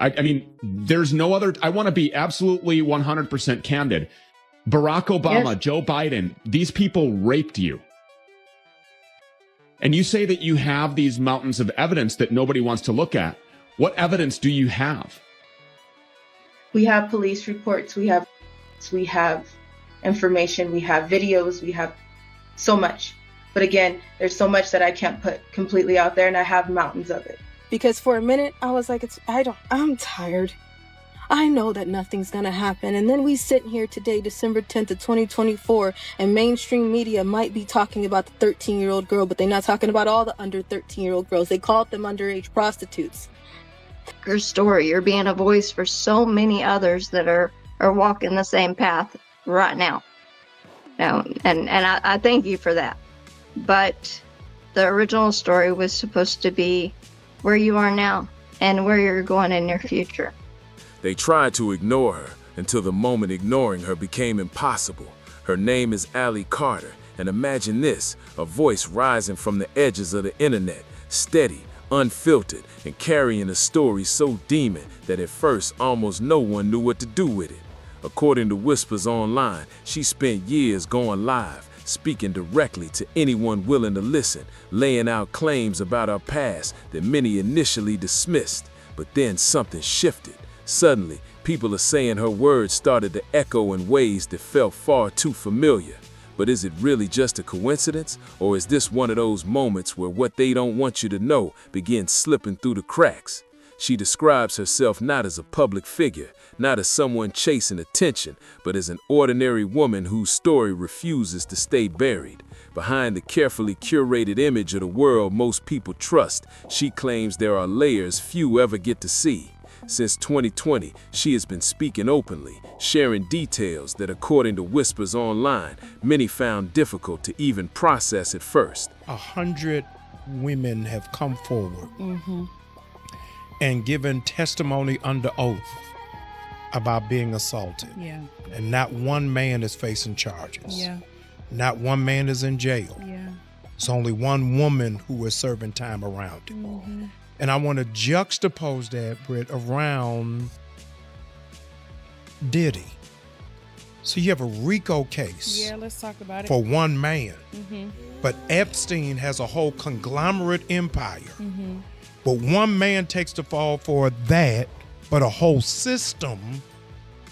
I mean, there's no other. I want to be absolutely 100% candid. Barack Obama, yes. Joe Biden, these people raped you. And you say that you have these mountains of evidence that nobody wants to look at. What evidence do you have? We have police reports. We have information. We have videos. We have so much. But again, there's so much that I can't put completely out there, and I have mountains of it. Because for a minute, I was like, I'm tired. I know that nothing's going to happen. And then we sit here today, December 10th of 2024, and mainstream media might be talking about the 13-year-old girl, but they're not talking about all the under 13-year-old girls. They called them underage prostitutes. Your story, you're being a voice for so many others that are walking the same path right now. And I thank you for that. But the original story was supposed to be where you are now and where you're going in your future. They tried to ignore her until the moment ignoring her became impossible. Her name is Allie Carter, and imagine this, a voice rising from the edges of the internet, steady, unfiltered, and carrying a story so demon that at first almost no one knew what to do with it. According to Whispers Online, she spent years going live, speaking directly to anyone willing to listen, laying out claims about her past that many initially dismissed. But then something shifted. Suddenly, people are saying her words started to echo in ways that felt far too familiar. But is it really just a coincidence? Or is this one of those moments where what they don't want you to know begins slipping through the cracks? She describes herself not as a public figure, not as someone chasing attention, but as an ordinary woman whose story refuses to stay buried. Behind the carefully curated image of the world most people trust, she claims there are layers few ever get to see. Since 2020, she has been speaking openly, sharing details that, according to Whispers Online, many found difficult to even process at first. 100 women have come forward and given testimony under oath about being assaulted. Yeah. And not one man is facing charges. Yeah. Not one man is in jail. Yeah. It's only one woman who is serving time around it. And I want to juxtapose that, Britt, around Diddy. So you have a RICO case. Yeah, let's talk about it. For one man. But Epstein has a whole conglomerate empire. But one man takes the fall for that, but a whole system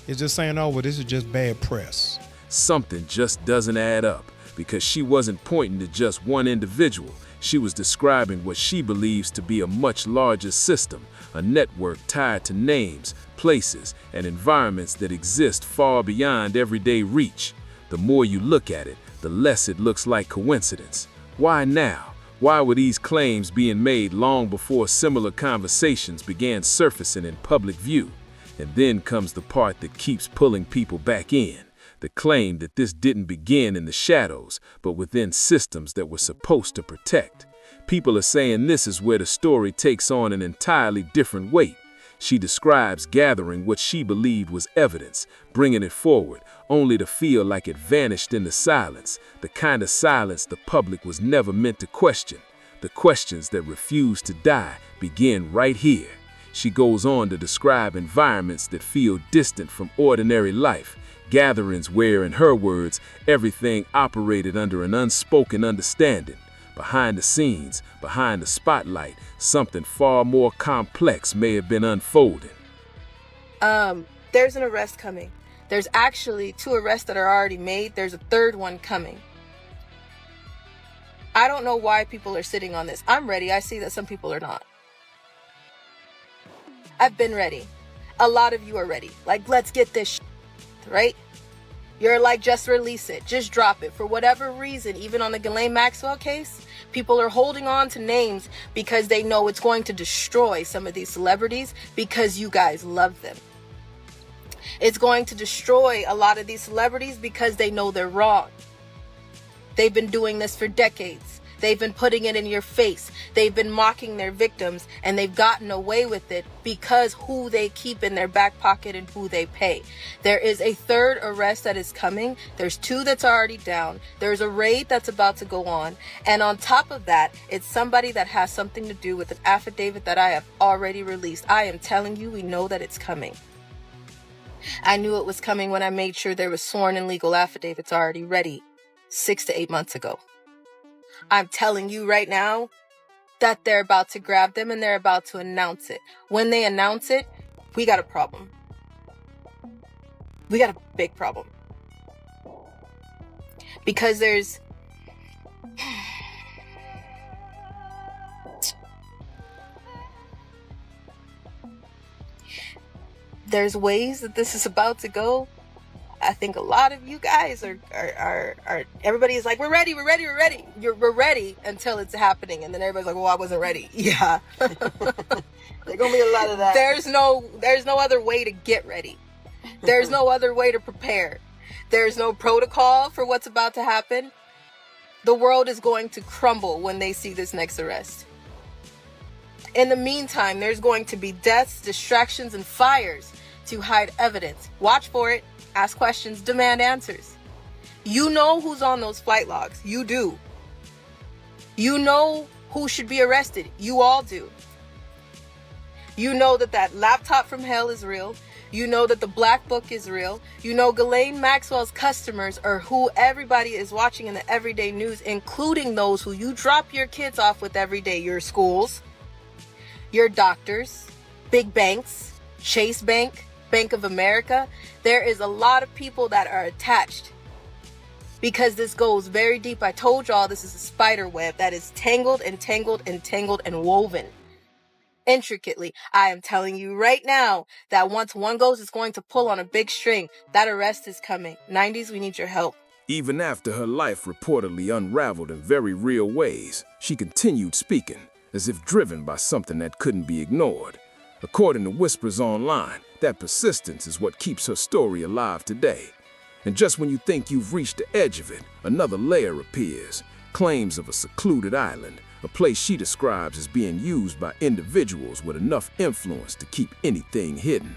is just saying, oh, well, this is just bad press. Something just doesn't add up, because she wasn't pointing to just one individual. She was describing what she believes to be a much larger system, a network tied to names, places, and environments that exist far beyond everyday reach. The more you look at it, the less it looks like coincidence. Why now? Why were these claims being made long before similar conversations began surfacing in public view? And then comes the part that keeps pulling people back in. The claim that this didn't begin in the shadows, but within systems that were supposed to protect. People are saying this is where the story takes on an entirely different weight. She describes gathering what she believed was evidence, bringing it forward, only to feel like it vanished in the silence, the kind of silence the public was never meant to question. The questions that refuse to die begin right here. She goes on to describe environments that feel distant from ordinary life, gatherings where, in her words, everything operated under an unspoken understanding. Behind the scenes, behind the spotlight, something far more complex may have been unfolding. There's an arrest coming. There's actually 2 arrests that are already made. There's a 3rd one coming. I don't know why people are sitting on this. I'm ready. I see that some people are not. I've been ready. A lot of you are ready. Like, let's get this right? You're like, just release it. Just drop it. For whatever reason, even on the Ghislaine Maxwell case, people are holding on to names because they know it's going to destroy some of these celebrities because you guys love them. It's going to destroy a lot of these celebrities because they know they're wrong. They've been doing this for decades. They've been putting it in your face. They've been mocking their victims, and they've gotten away with it because who they keep in their back pocket and who they pay. There is a third arrest that is coming. There's 2 that's already down. There's a raid that's about to go on. And on top of that, it's somebody that has something to do with an affidavit that I have already released. I am telling you, we know that it's coming. I knew it was coming when I made sure there was sworn and legal affidavits already ready 6 to 8 months ago. I'm telling you right now that they're about to grab them and they're about to announce it. When they announce it, we got a problem. We got a big problem. Because there's ways that this is about to go. I think a lot of you guys are everybody is like, we're ready. We're ready until it's happening. And then everybody's like, well, I wasn't ready. Yeah. There's gonna be a lot of that. There's no other way to get ready. There's no other way to prepare. There's no protocol for what's about to happen. The world is going to crumble when they see this next arrest. In the meantime, there's going to be deaths, distractions, and fires to hide evidence. Watch for it. Ask questions, demand answers. You know who's on those flight logs. You do. You know who should be arrested. You all do. You know that laptop from hell is real. You know that the black book is real. You know Ghislaine Maxwell's customers are who everybody is watching in the everyday news, including those who you drop your kids off with every day. Your schools, your doctors, big banks, Chase Bank, Bank of America. There is a lot of people that are attached because this goes very deep. I told y'all this is a spider web that is tangled and tangled and tangled and woven intricately. I am telling you right now that once one goes, it's going to pull on a big string. That arrest is coming. 90s, we need your help. Even after her life reportedly unraveled in very real ways, she continued speaking, as if driven by something that couldn't be ignored. According to Whispers Online, that persistence is what keeps her story alive today. And just when you think you've reached the edge of it, another layer appears. Claims of a secluded island, a place she describes as being used by individuals with enough influence to keep anything hidden.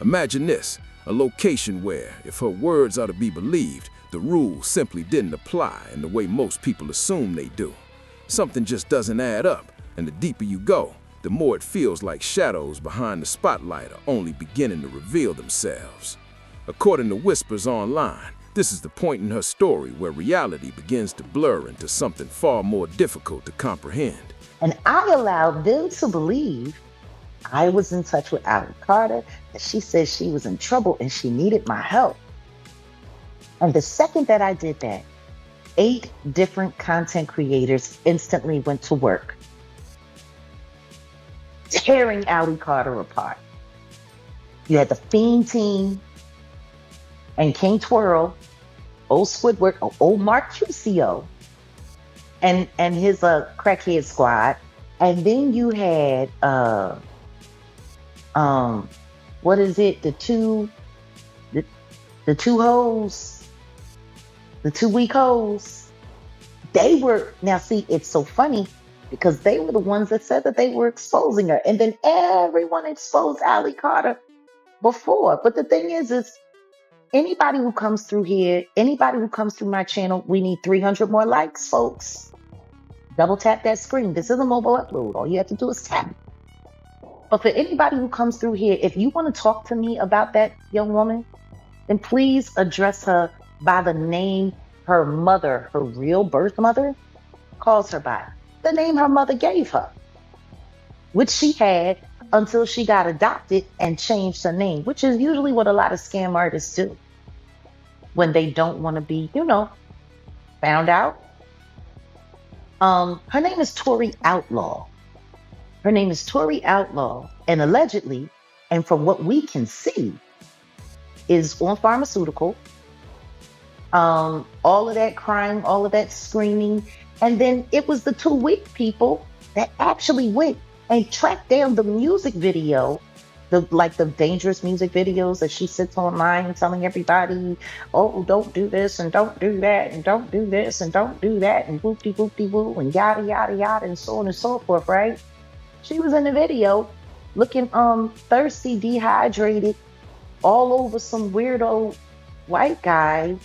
Imagine this, a location where, if her words are to be believed, the rules simply didn't apply in the way most people assume they do. Something just doesn't add up, and the deeper you go, the more it feels like shadows behind the spotlight are only beginning to reveal themselves. According to Whispers Online, this is the point in her story where reality begins to blur into something far more difficult to comprehend. And I allowed them to believe I was in touch with Ali Carter, that she said she was in trouble and she needed my help. And the second that I did that, 8 different content creators instantly went to work, tearing Ali Carter apart. You had the Fiend team and King Twirl, old Squidward, old Mark QCO, and his crackhead squad. And then you had what is it? The two hoes, the 2 weak hoes. They were, now see, it's so funny because they were the ones that said that they were exposing her. And then everyone exposed Ali Carter before. But the thing is anybody who comes through here, anybody who comes through my channel, we need 300 more likes, folks. Double tap that screen. This is a mobile upload. All you have to do is tap. But for anybody who comes through here, if you want to talk to me about that young woman, then please address her by the name her mother, her real birth mother, calls her by. The name her mother gave her, which she had until she got adopted and changed her name, which is usually what a lot of scam artists do when they don't want to be, found out. Her name is Tori Outlaw. Her name is Tori Outlaw, and allegedly, and from what we can see, is on pharmaceutical. All of that crying, all of that screaming. And then it was the 2 weak people that actually went and tracked down the music video the dangerous music videos that she sits online telling everybody, oh, don't do this and don't do that and don't do this and don't do that and whoopty whoopty woo and yada yada yada and so on and so forth, right? She was in the video looking thirsty, dehydrated, all over some weirdo white guy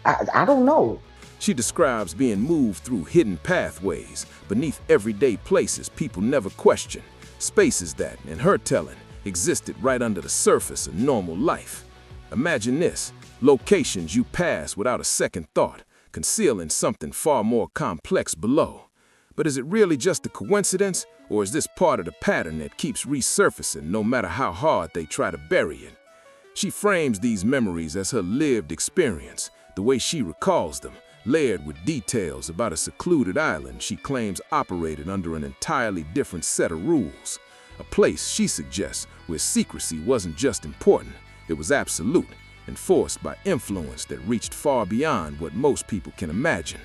I don't know. She describes being moved through hidden pathways, beneath everyday places people never question, spaces that, in her telling, existed right under the surface of normal life. Imagine this, locations you pass without a second thought, concealing something far more complex below. But is it really just a coincidence, or is this part of the pattern that keeps resurfacing no matter how hard they try to bury it? She frames these memories as her lived experience, the way she recalls them, layered with details about a secluded island she claims operated under an entirely different set of rules. A place, she suggests, where secrecy wasn't just important, it was absolute, enforced by influence that reached far beyond what most people can imagine.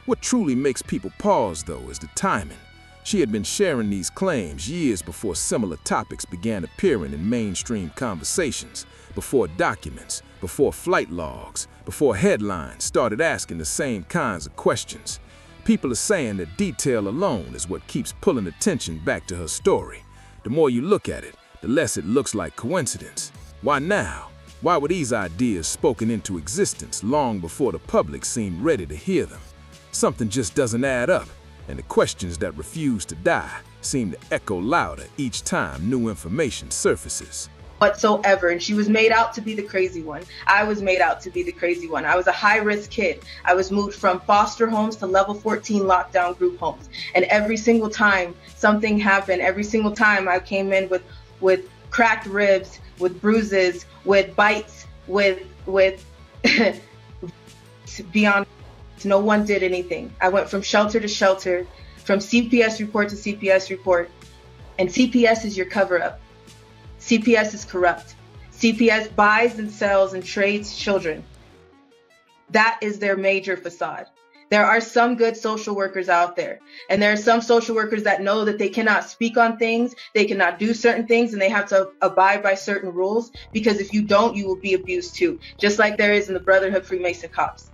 What truly makes people pause, though, is the timing. She had been sharing these claims years before similar topics began appearing in mainstream conversations, before documents, before flight logs, before headlines started asking the same kinds of questions. People are saying that detail alone is what keeps pulling attention back to her story. The more you look at it, the less it looks like coincidence. Why now? Why were these ideas spoken into existence long before the public seemed ready to hear them? Something just doesn't add up, and the questions that refuse to die seem to echo louder each time new information surfaces. Whatsoever. And she was made out to be the crazy one. I was made out to be the crazy one. I was a high-risk kid. I was moved from foster homes to level 14 lockdown group homes. And every single time something happened, every single time I came in with cracked ribs, with bruises, with bites, with beyond, no one did anything. I went from shelter to shelter, from CPS report to CPS report. And CPS is your cover-up. CPS is corrupt. CPS buys and sells and trades children. That is their major facade. There are some good social workers out there, and there are some social workers that know that they cannot speak on things, they cannot do certain things, and they have to abide by certain rules, because if you don't, you will be abused too, just like there is in the Brotherhood Freemason Cops.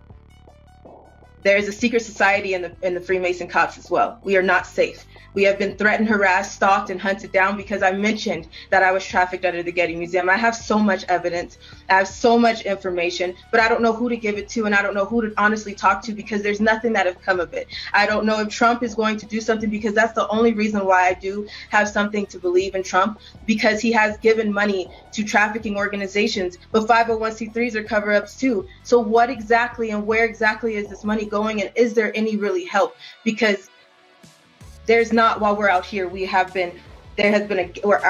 There is a secret society in the Freemason Cops as well. We are not safe. We have been threatened, harassed, stalked, and hunted down because I mentioned that I was trafficked under the Getty Museum. I have so much evidence. I have so much information, but I don't know who to give it to, and I don't know who to honestly talk to, because there's nothing that has come of it. I don't know if Trump is going to do something, because that's the only reason why I do have something to believe in Trump, because he has given money to trafficking organizations, but 501c3s are cover-ups too. So what exactly and where exactly is this money going, and is there any really help? Because there's not, while we're out here, our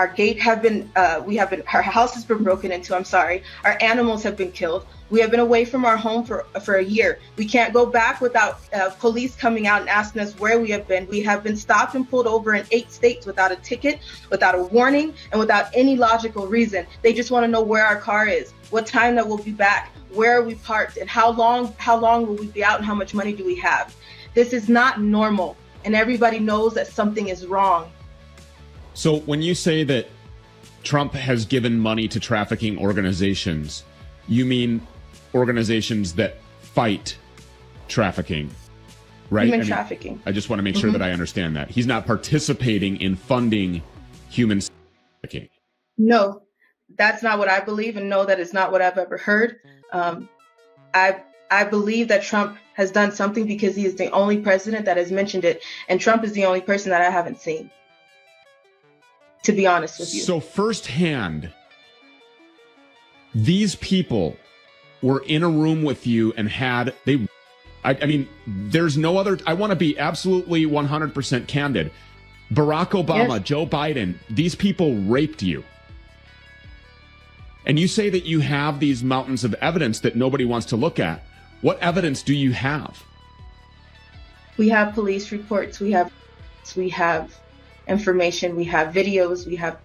gate have been, our house has been broken into, our animals have been killed. We have been away from our home for a year. We can't go back without police coming out and asking us where we have been. We have been stopped and pulled over in 8 states without a ticket, without a warning, and without any logical reason. They just want to know where our car is, what time that we'll be back, where are we parked, and how long will we be out, and how much money do we have. This is not normal. And everybody knows that something is wrong. So when you say that Trump has given money to trafficking organizations, you mean organizations that fight trafficking, right? Human trafficking. I just want to make sure that I understand that. He's not participating in funding human trafficking. No, that's not what I believe, and no, that is not what I've ever heard. I believe that Trump has done something because he is the only president that has mentioned it, and Trump is the only person that I haven't seen, to be honest with you. So firsthand, these people were in a room with you and I mean, there's no other, I want to be absolutely 100% candid. Barack Obama, yes. Joe Biden, these people raped you. And you say that you have these mountains of evidence that nobody wants to look at. What evidence do you have? We have police reports, we have information, we have videos, we have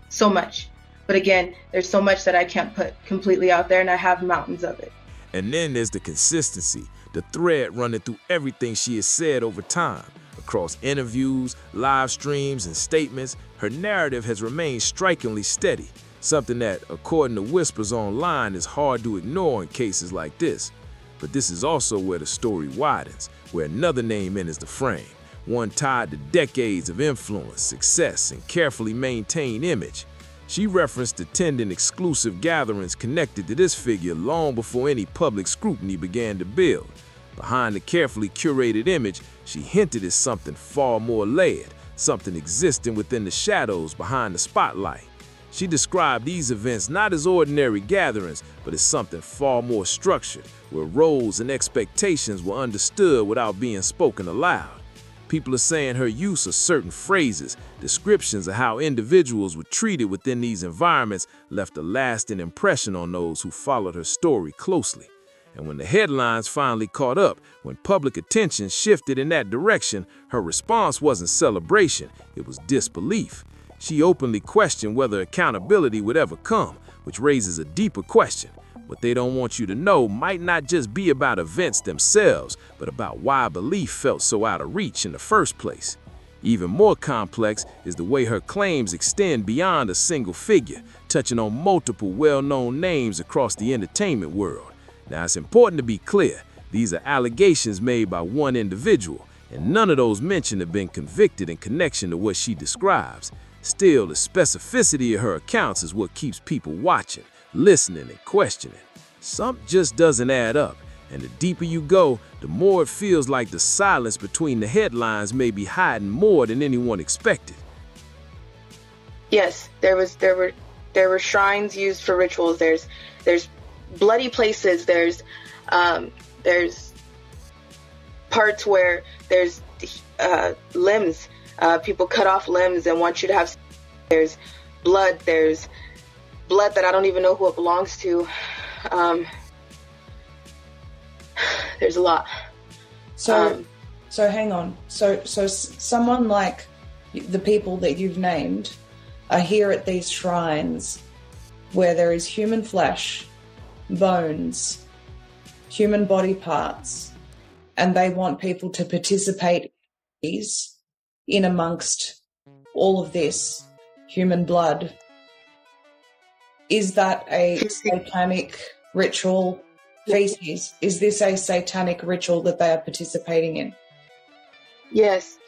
so much. But again, there's so much that I can't put completely out there, and I have mountains of it. And then there's the consistency, the thread running through everything she has said over time. A Across interviews, live streams, and statements, her narrative has remained strikingly steady, something that, according to whispers online, is hard to ignore in cases like this. But this is also where the story widens, where another name enters the frame, one tied to decades of influence, success, and carefully maintained image. She referenced attending exclusive gatherings connected to this figure long before any public scrutiny began to build. Behind the carefully curated image, she hinted at something far more layered, something existing within the shadows behind the spotlight. She described these events not as ordinary gatherings, but as something far more structured, where roles and expectations were understood without being spoken aloud. People are saying her use of certain phrases, descriptions of how individuals were treated within these environments left a lasting impression on those who followed her story closely. And when the headlines finally caught up, when public attention shifted in that direction, her response wasn't celebration, it was disbelief. She openly questioned whether accountability would ever come, which raises a deeper question. What they don't want you to know might not just be about events themselves, but about why belief felt so out of reach in the first place. Even more complex is the way her claims extend beyond a single figure, touching on multiple well-known names across the entertainment world. Now, it's important to be clear, these are allegations made by one individual, and none of those mentioned have been convicted in connection to what she describes. Still, the specificity of her accounts is what keeps people watching, listening, and questioning. Something just doesn't add up, and the deeper you go, the more it feels like the silence between the headlines may be hiding more than anyone expected. Yes, there were shrines used for rituals. There's bloody places. There's parts where there's limbs. People cut off limbs and want you to have. There's blood that I don't even know who it belongs to. There's a lot. So hang on. So someone like the people that you've named are here at these shrines where there is human flesh, bones, human body parts, and they want people to participate in amongst all of this human blood. Is that a satanic ritual feces? Is this a satanic ritual that they are participating in? Yes.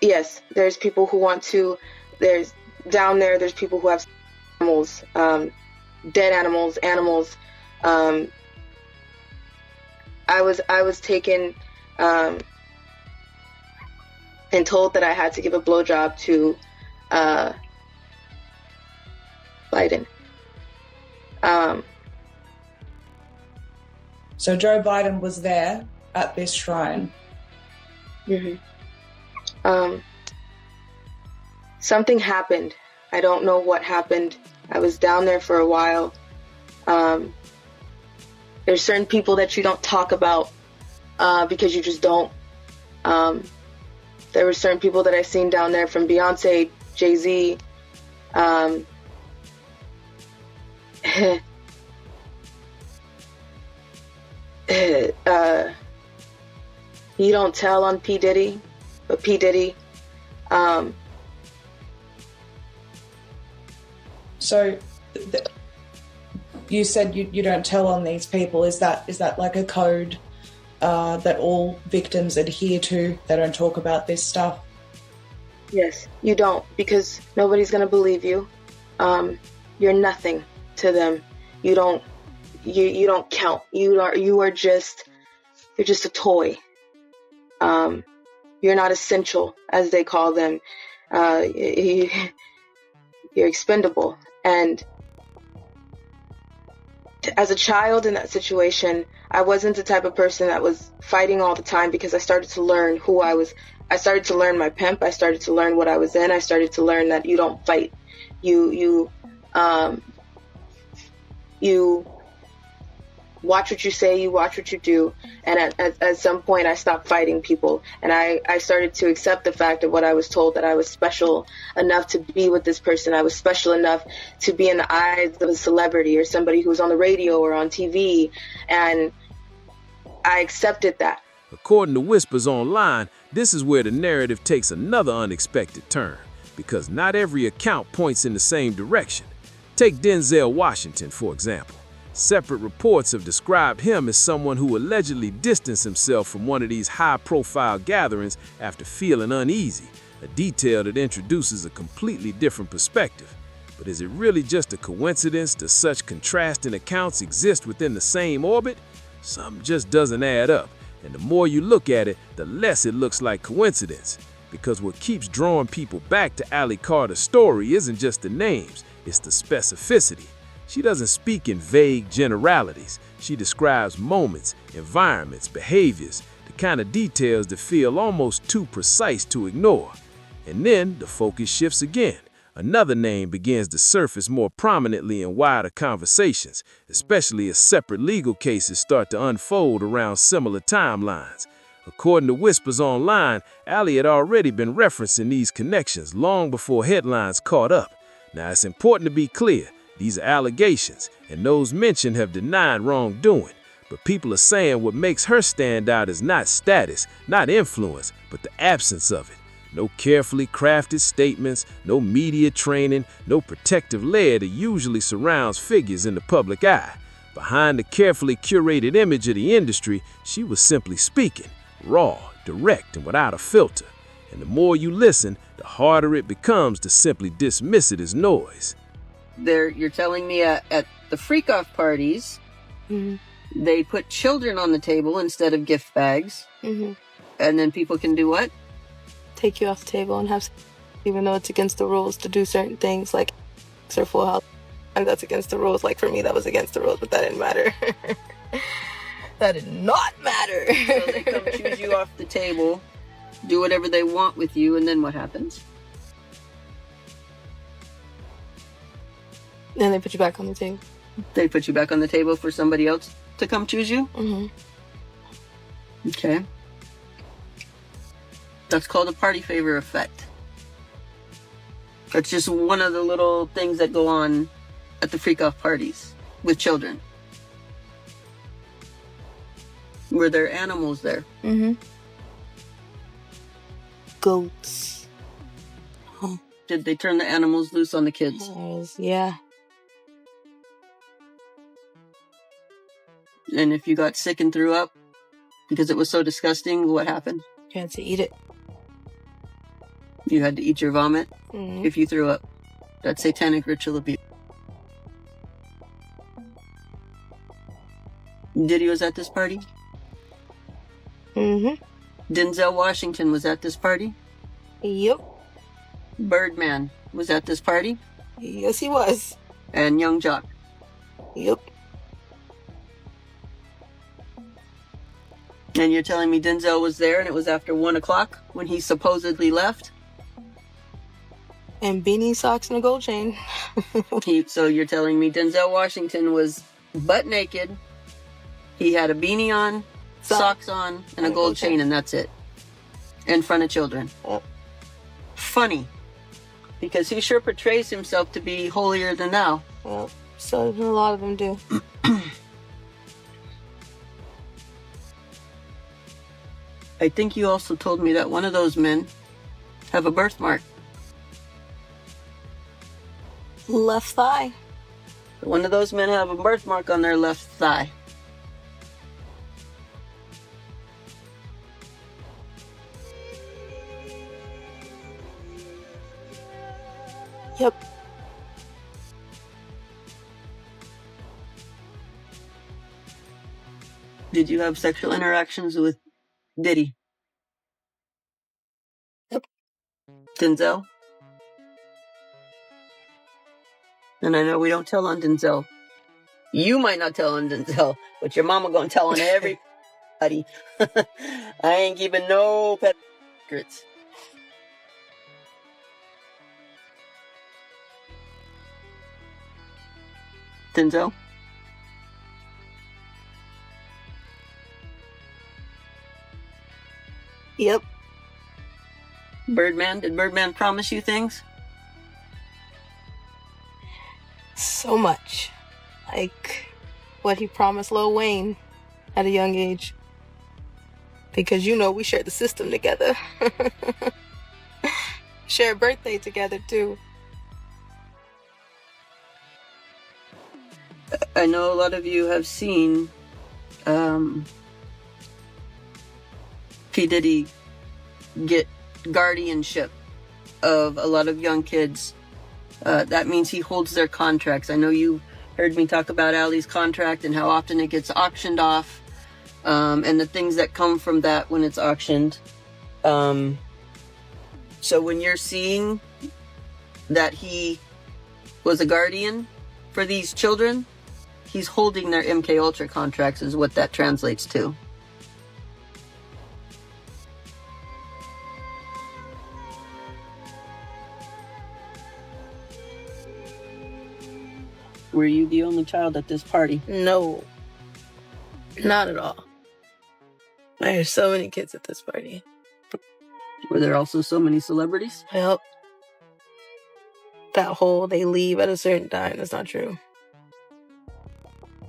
Yes, there's people who want to, there's people who have animals, dead animals. I was taken and told that I had to give a blowjob to Biden. So Joe Biden was there at this shrine. Mm-hmm. Something happened. I don't know what happened. I was down there for a while. There's certain people that you don't talk about because you just don't. There were certain people that I seen down there, from Beyonce, Jay-Z. You don't tell on P. Diddy, but P. Diddy. So you said you don't tell on these people. Is that like a code that all victims adhere to? They don't talk about this stuff? Yes, you don't, because nobody's going to believe you. You're nothing to them. You don't count. You're just a toy. You're not essential, as they call them. You're expendable. And as a child in that situation, I wasn't the type of person that was fighting all the time, because I started to learn who I was. I started to learn my pimp. I started to learn what I was in. I started to learn that you don't fight. You watch what you say, you watch what you do. And at some point I stopped fighting people, and I started to accept the fact of what I was told, that I was special enough to be with this person. I was special enough to be in the eyes of a celebrity or somebody who was on the radio or on TV. And I accepted that. According to whispers online, this is where the narrative takes another unexpected turn, because not every account points in the same direction. Take Denzel Washington, for example. Separate reports have described him as someone who allegedly distanced himself from one of these high-profile gatherings after feeling uneasy, a detail that introduces a completely different perspective. But is it really just a coincidence that such contrasting accounts exist within the same orbit? Something just doesn't add up, and the more you look at it, the less it looks like coincidence. Because what keeps drawing people back to Allie Carter's story isn't just the names, it's the specificity. She doesn't speak in vague generalities. She describes moments, environments, behaviors, the kind of details that feel almost too precise to ignore. And then the focus shifts again. Another name begins to surface more prominently in wider conversations, especially as separate legal cases start to unfold around similar timelines. According to whispers online, Allie had already been referencing these connections long before headlines caught up. Now, it's important to be clear. These are allegations, and those mentioned have denied wrongdoing. But people are saying what makes her stand out is not status, not influence, but the absence of it. No carefully crafted statements, no media training, no protective layer that usually surrounds figures in the public eye. Behind the carefully curated image of the industry, she was simply speaking, raw, direct, and without a filter. And the more you listen, the harder it becomes to simply dismiss it as noise. You're telling me at the freak-off parties, they put children on the table instead of gift bags, and then people can do what? Take you off the table and have, even though it's against the rules to do certain things like or full health. And that's against the rules. Like for me, that was against the rules, but that didn't matter. That did not matter. So they come choose you off the table, do whatever they want with you, and then what happens? Then they put you back on the table. They put you back on the table for somebody else to come choose you? Okay. That's called a party favor effect. That's just one of the little things that go on at the freak-off parties with children. Were there animals there? Goats. Did they turn the animals loose on the kids? Yeah. And if you got sick and threw up because it was so disgusting, what happened? You had to eat it. You had to eat your vomit if you threw up. That's satanic ritual abuse. Diddy was at this party? Denzel Washington was at this party? Yep. Birdman was at this party? Yes, he was. And Young Jock? Yep. And you're telling me Denzel was there and it was after 1 o'clock when he supposedly left? And beanie, socks, and a gold chain. So you're telling me Denzel Washington was butt naked, he had a beanie on, socks on, and a gold chain, and that's it. In front of children. Yep. Funny. Because he sure portrays himself to be holier than thou. Well, so a lot of them do. I think you also told me that one of those men have a birthmark. Left thigh. One of those men have a birthmark on their left thigh. Yep. Did you have sexual interactions with Diddy? Yep. Denzel? And I know we don't tell on Denzel. You might not tell on Denzel, but your mama gonna tell on everybody. I ain't keeping no pet secrets. Denzel? Yep. Birdman? Did Birdman promise you things? So much. Like what he promised Lil Wayne at a young age. Because you know we share the system together. Share a birthday together too. I know a lot of you have seen P. Diddy get guardianship of a lot of young kids. That means he holds their contracts. I know you heard me talk about Allie's contract and how often it gets auctioned off, and the things that come from that when it's auctioned. So when you're seeing that he was a guardian for these children, he's holding their MK Ultra contracts is what that translates to. Were you the only child at this party? No, not at all. There's so many kids at this party. Were there also so many celebrities? Yep. That whole they leave at a certain time, that's not true.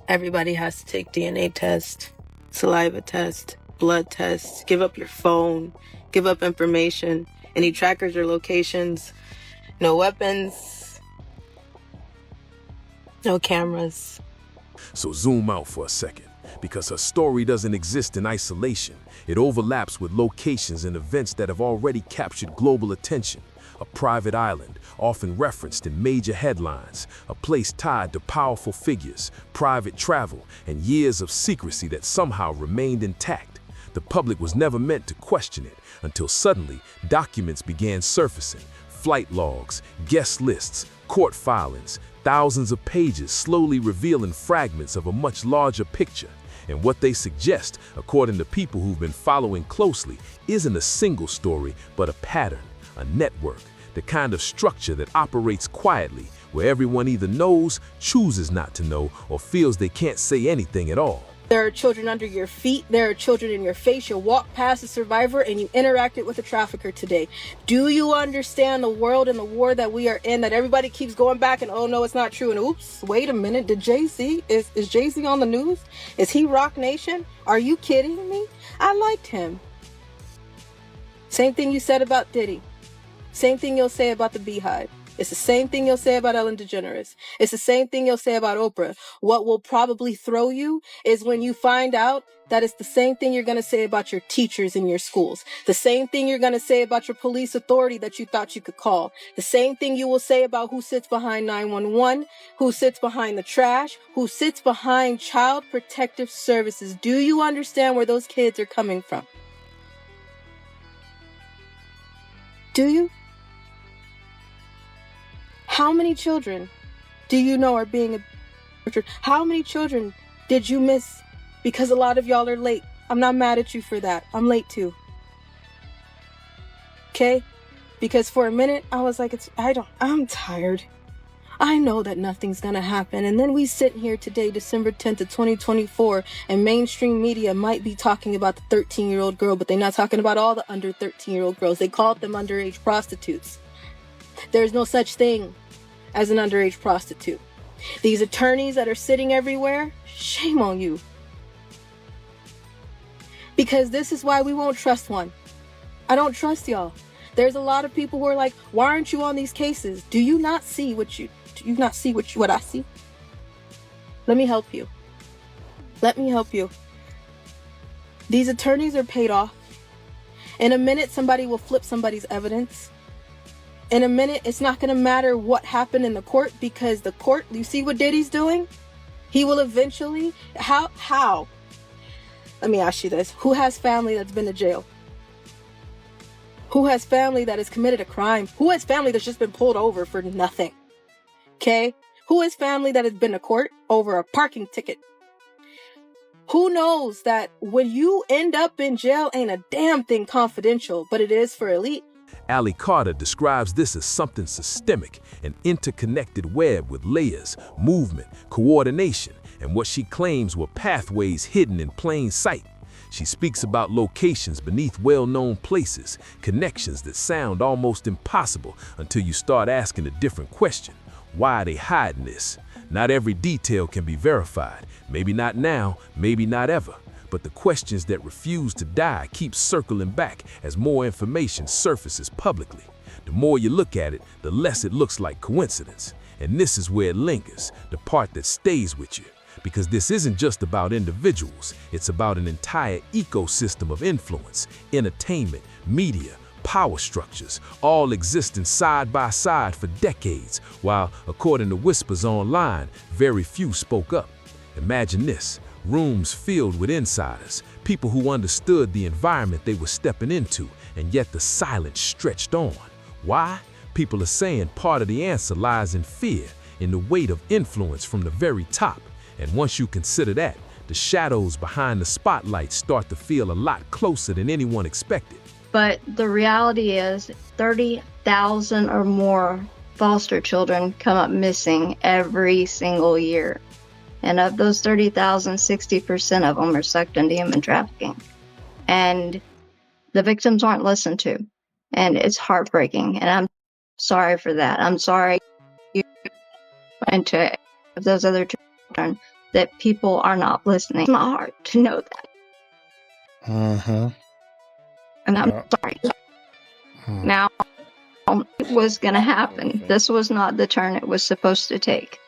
Everybody has to take DNA test, saliva test, blood test, give up your phone, give up information, any trackers or locations, no weapons, no cameras. So zoom out for a second, because her story doesn't exist in isolation. It overlaps with locations and events that have already captured global attention. A private island, often referenced in major headlines, a place tied to powerful figures, private travel, and years of secrecy that somehow remained intact. The public was never meant to question it until suddenly documents began surfacing. Flight logs, guest lists, court filings, thousands of pages slowly revealing fragments of a much larger picture. And what they suggest, according to people who've been following closely, isn't a single story, but a pattern, a network, the kind of structure that operates quietly, where everyone either knows, chooses not to know, or feels they can't say anything at all. There are children under your feet. There are children in your face. You walk past a survivor and you interacted with a trafficker today. Do you understand the world and the war that we are in, that everybody keeps going back and, oh, no, it's not true. And oops, wait a minute. Did Jay-Z, is Jay-Z on the news? Is he Rock Nation? Are you kidding me? I liked him. Same thing you said about Diddy. Same thing you'll say about the Beehive. It's the same thing you'll say about Ellen DeGeneres. It's the same thing you'll say about Oprah. What will probably throw you is when you find out that it's the same thing you're going to say about your teachers in your schools. The same thing you're going to say about your police authority that you thought you could call. The same thing you will say about who sits behind 911, who sits behind the trash, who sits behind Child Protective Services. Do you understand where those kids are coming from? Do you? How many children do you know are being tortured? How many children did you miss? Because a lot of y'all are late. I'm not mad at you for that. I'm late too. Okay? Because for a minute, I was like, I'm tired. I know that nothing's gonna happen. And then we sit here today, December 10th of 2024, and mainstream media might be talking about the 13-year-old girl, but they're not talking about all the under 13-year-old girls. They called them underage prostitutes. There's no such thing as an underage prostitute. These attorneys that are sitting everywhere, shame on you. Because this is why we won't trust one. I don't trust y'all. There's a lot of people who are like, why aren't you on these cases? Do you not see what I see? Let me help you. Let me help you. These attorneys are paid off. In a minute, somebody will flip somebody's evidence. In a minute, it's not going to matter what happened in the court, because the court, you see what Diddy's doing? He will eventually, how? Let me ask you this. Who has family that's been to jail? Who has family that has committed a crime? Who has family that's just been pulled over for nothing? Okay? Who has family that has been to court over a parking ticket? Who knows that when you end up in jail, ain't a damn thing confidential, but it is for elite. Allie Carter describes this as something systemic, an interconnected web with layers, movement, coordination, and what she claims were pathways hidden in plain sight. She speaks about locations beneath well-known places, connections that sound almost impossible until you start asking a different question. Why are they hiding this? Not every detail can be verified. Maybe not now, maybe not ever. But the questions that refuse to die keep circling back as more information surfaces publicly. The more you look at it, the less it looks like coincidence. And this is where it lingers, the part that stays with you. Because this isn't just about individuals, it's about an entire ecosystem of influence, entertainment, media, power structures, all existing side by side for decades, while, according to whispers online, very few spoke up. Imagine this, rooms filled with insiders, people who understood the environment they were stepping into, and yet the silence stretched on. Why? People are saying part of the answer lies in fear, in the weight of influence from the very top. And once you consider that, the shadows behind the spotlight start to feel a lot closer than anyone expected. But the reality is 30,000 or more foster children come up missing every single year. And of those 30,000, 60% of them are sucked into human trafficking. And the victims aren't listened to. And it's heartbreaking. And I'm sorry for that. I'm sorry and to those other children that people are not listening. It's not hard to know that. And I'm sorry. Now, it was going to happen. This was not the turn it was supposed to take.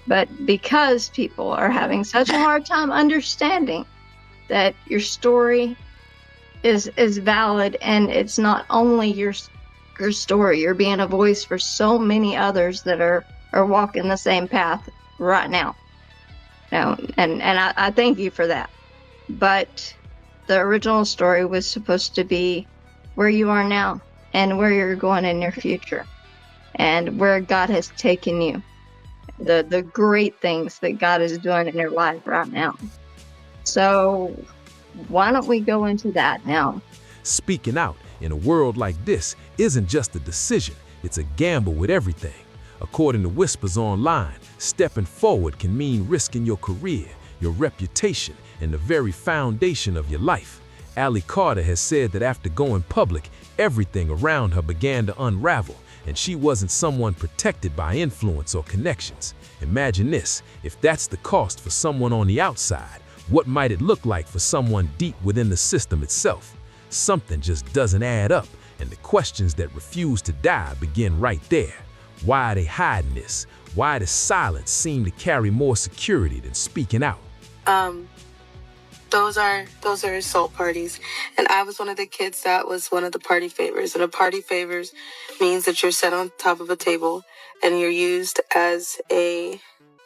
But because people are having such a hard time understanding that your story is valid, and it's not only your story, you're being a voice for so many others that are walking the same path right now. And I thank you for that. But the original story was supposed to be where you are now and where you're going in your future and where God has taken you. The great things that God is doing in your life right now. So why don't we go into that now? Speaking out in a world like this isn't just a decision, it's a gamble with everything. According to whispers online, stepping forward can mean risking your career, your reputation, and the very foundation of your life. Allie Carter has said that after going public, everything around her began to unravel, and she wasn't someone protected by influence or connections. Imagine this, if that's the cost for someone on the outside, what might it look like for someone deep within the system itself? Something just doesn't add up, and the questions that refuse to die begin right there. Why are they hiding this? Why does silence seem to carry more security than speaking out? Those are assault parties. And I was one of the kids that was one of the party favors. And a party favors means that you're set on top of a table and you're used as a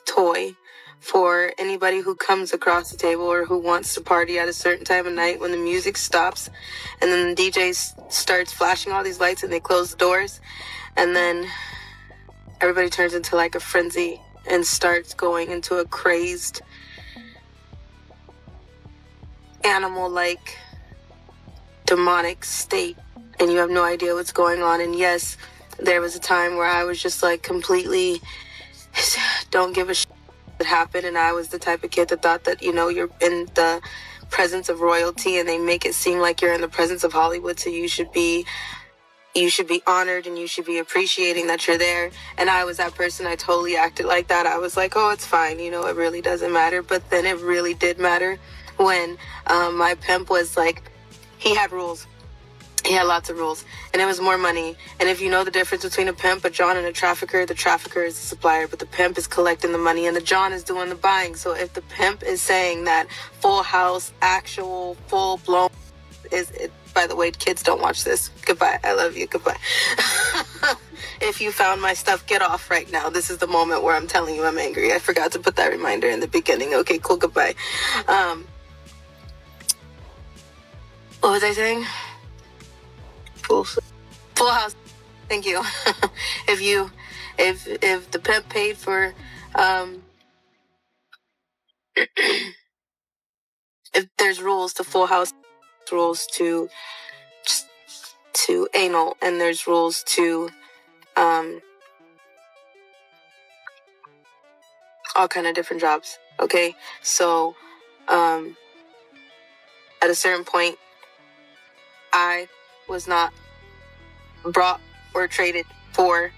toy for anybody who comes across the table or who wants to party at a certain time of night when the music stops and then the DJ starts flashing all these lights and they close the doors. And then everybody turns into like a frenzy and starts going into a crazed animal-like demonic state, and you have no idea what's going on. And yes, there was a time where I was just like completely don't give a shit that happened, and I was the type of kid that thought that, you know, you're in the presence of royalty and they make it seem like you're in the presence of Hollywood, so you should be honored and you should be appreciating that you're there. And I was that person. I totally acted like that. I was like, oh, it's fine, you know, it really doesn't matter. But then it really did matter when my pimp was like, he had rules. He had lots of rules, and it was more money. And if you know the difference between a pimp, a John, and a trafficker, the trafficker is the supplier, but the pimp is collecting the money, and the John is doing the buying. So if the pimp is saying that Full House, actual, full-blown, is it, by the way, kids, don't watch this. Goodbye. I love you. Goodbye. If you found my stuff, get off right now. This is the moment where I'm telling you I'm angry. I forgot to put that reminder in the beginning. Okay, cool. Goodbye. What was I saying? Full House. Thank you. If the pimp paid for if there's rules to Full House, rules to anal, and there's rules to all kind of different jobs. Okay, so at a certain point, I was not brought or traded for,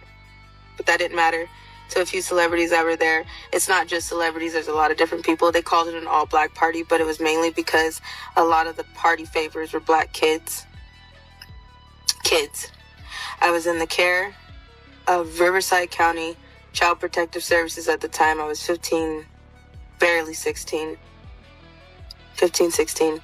but that didn't matter. to a few celebrities that were there. It's not just celebrities, there's a lot of different people. They called it an all-black party, but it was mainly because a lot of the party favors were black kids. I was in the care of Riverside County Child Protective Services at the time. I was 15, barely 16. 15, 16.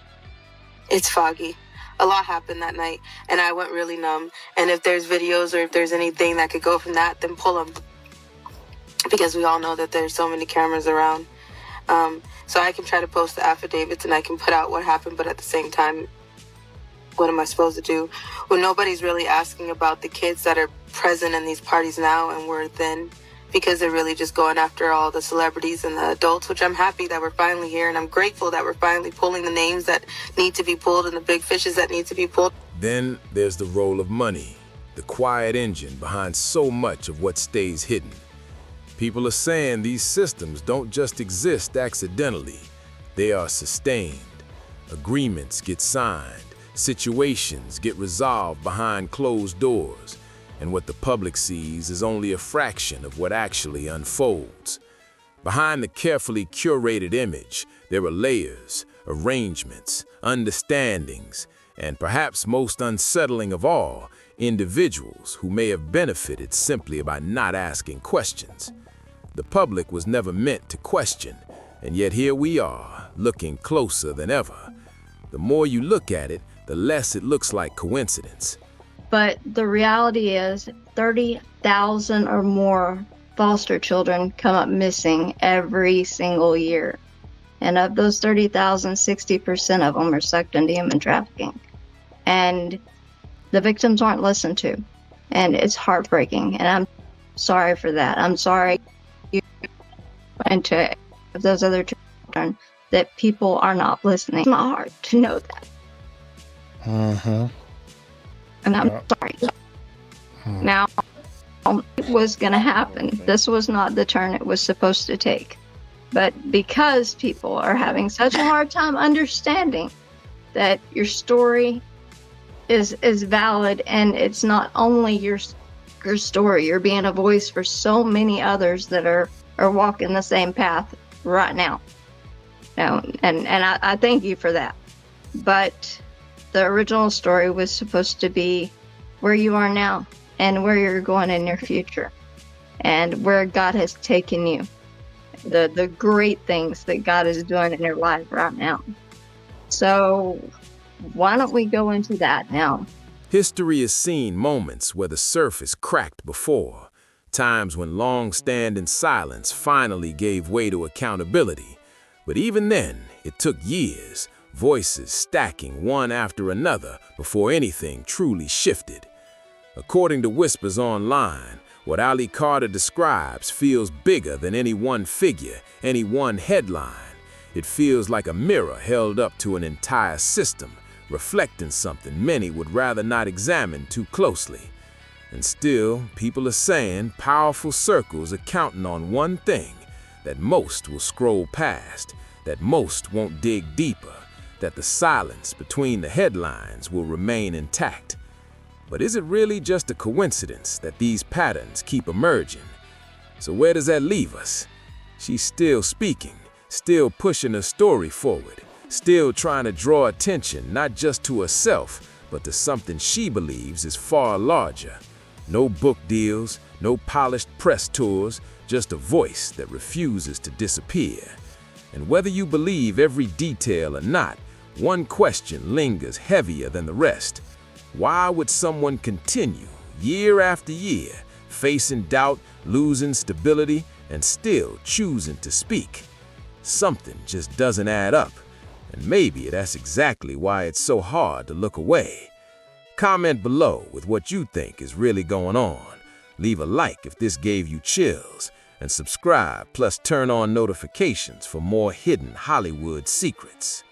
It's foggy. A lot happened that night, and I went really numb. And if there's videos or if there's anything that could go from that, then pull them. Because we all know that there's so many cameras around. So I can try to post the affidavits and I can put out what happened, but at the same time, what am I supposed to do when nobody's really asking about the kids that are present in these parties now and were then, because they're really just going after all the celebrities and the adults, which I'm happy that we're finally here, and I'm grateful that we're finally pulling the names that need to be pulled and the big fishes that need to be pulled. Then there's the role of money, the quiet engine behind so much of what stays hidden. People are saying these systems don't just exist accidentally, they are sustained. Agreements get signed, situations get resolved behind closed doors, and what the public sees is only a fraction of what actually unfolds. Behind the carefully curated image, there are layers, arrangements, understandings, and perhaps most unsettling of all, individuals who may have benefited simply by not asking questions. The public was never meant to question, and yet here we are, looking closer than ever. The more you look at it, the less it looks like coincidence. But the reality is 30,000 or more foster children come up missing every single year. And of those 30,000, 60% of them are sucked into human trafficking. And the victims aren't listened to. And it's heartbreaking. And I'm sorry for that. I'm sorry and to those other children that people are not listening. It's not hard to know that. And I'm sorry. Now, it was going to happen. This was not the turn it was supposed to take. But because people are having such a hard time understanding that your story is valid, and it's not only your story, you're being a voice for so many others that are walking the same path right now. And I thank you for that. But the original story was supposed to be where you are now and where you're going in your future and where God has taken you. The great things that God is doing in your life right now. So why don't we go into that now? History has seen moments where the surface cracked before, times when long-standing silence finally gave way to accountability. But even then, it took years, voices stacking one after another before anything truly shifted. According to whispers online, what Ali Carter describes feels bigger than any one figure, any one headline. It feels like a mirror held up to an entire system, reflecting something many would rather not examine too closely. And still, people are saying powerful circles are counting on one thing, that most will scroll past, that most won't dig deeper, that the silence between the headlines will remain intact. But is it really just a coincidence that these patterns keep emerging? So where does that leave us? She's still speaking, still pushing her story forward, still trying to draw attention not just to herself, but to something she believes is far larger. No book deals, no polished press tours, just a voice that refuses to disappear. And whether you believe every detail or not, one question lingers heavier than the rest. Why would someone continue, year after year, facing doubt, losing stability, and still choosing to speak? Something just doesn't add up, and maybe that's exactly why it's so hard to look away. Comment below with what you think is really going on. Leave a like if this gave you chills, and subscribe, plus turn on notifications for more hidden Hollywood secrets.